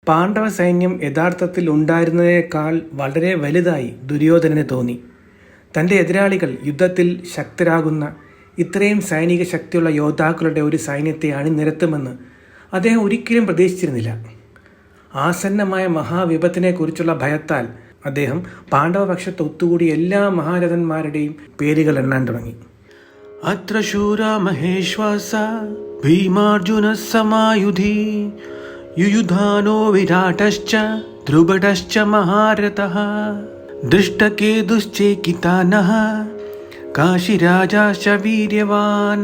പാണ്ഡവ സൈന്യം യഥാർത്ഥത്തിൽ ഉണ്ടായിരുന്നതിനേക്കാൾ വളരെ വലുതായി ദുര്യോധനന് തോന്നി. തൻ്റെ എതിരാളികൾ യുദ്ധത്തിൽ ശക്തരാകുന്ന ഇത്രയും സൈനിക ശക്തിയുള്ള യോദ്ധാക്കളുടെ ഒരു സൈന്യത്തെ അണിനിരത്തുമെന്ന് അദ്ദേഹം ഒരിക്കലും പ്രതീക്ഷിച്ചിരുന്നില്ല. ആസന്നമായ മഹാവിപത്തിനെക്കുറിച്ചുള്ള ഭയത്താൽ അദ്ദേഹം പാണ്ഡവപക്ഷത്ത് ഒത്തുകൂടിയ എല്ലാ മഹാരഥന്മാരുടെയും പേരുകൾ എണ്ണാൻ തുടങ്ങി. അത്ര ശൂര മഹേശ്വാസ ഭീമാർജുന സമായുധി യുയുധാനോ വിരാടശ്ച ധ്രുപദശ്ച മഹാരഥഃ ദൃഷ്ടകേതുശ്ചേകിതാനഃ കാശിരാജാശ്ച വീര്യവാൻ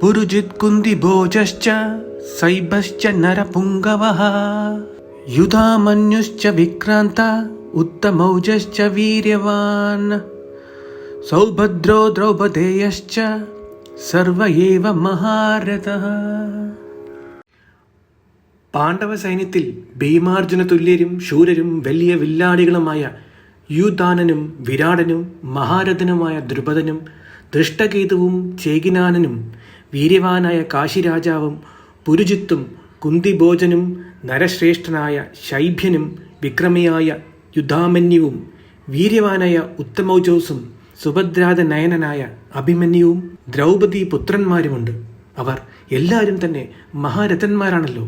പുരുജിത് കുന്തിഭോജശ്ച സൈഭശ്ച നരപുംഗവഃ യുധാമന്യുശ്ച വിക്രാന്ത ഉത്തമൗജശ്ച വീര്യവാൻ സൗഭദ്രോ ദ്രൗപദേയശ്ച സർവ ഏവ മഹാരഥഃ. പാണ്ഡവ സൈന്യത്തിൽ ഭീമാർജുന തുല്യരും ശൂരരും വലിയ വില്ലാളികളുമായ യുയുധാനനും വിരാടനും മഹാരഥനുമായ ദ്രുപദനും ദൃഷ്ടകേതുവും ചേകിനാനനും വീര്യവാനായ കാശിരാജാവും പുരുജിത്തും കുന്തിഭോജനും നരശ്രേഷ്ഠനായ ശൈഭ്യനും വിക്രമിയായ യുധാമന്യുവും വീര്യവാനായ ഉത്തമൗജോസും സുഭദ്രാത നയനനായ അഭിമന്യുവും ദ്രൗപദി പുത്രന്മാരുമുണ്ട്. അവർ എല്ലാവരും തന്നെ മഹാരഥന്മാരാണല്ലോ.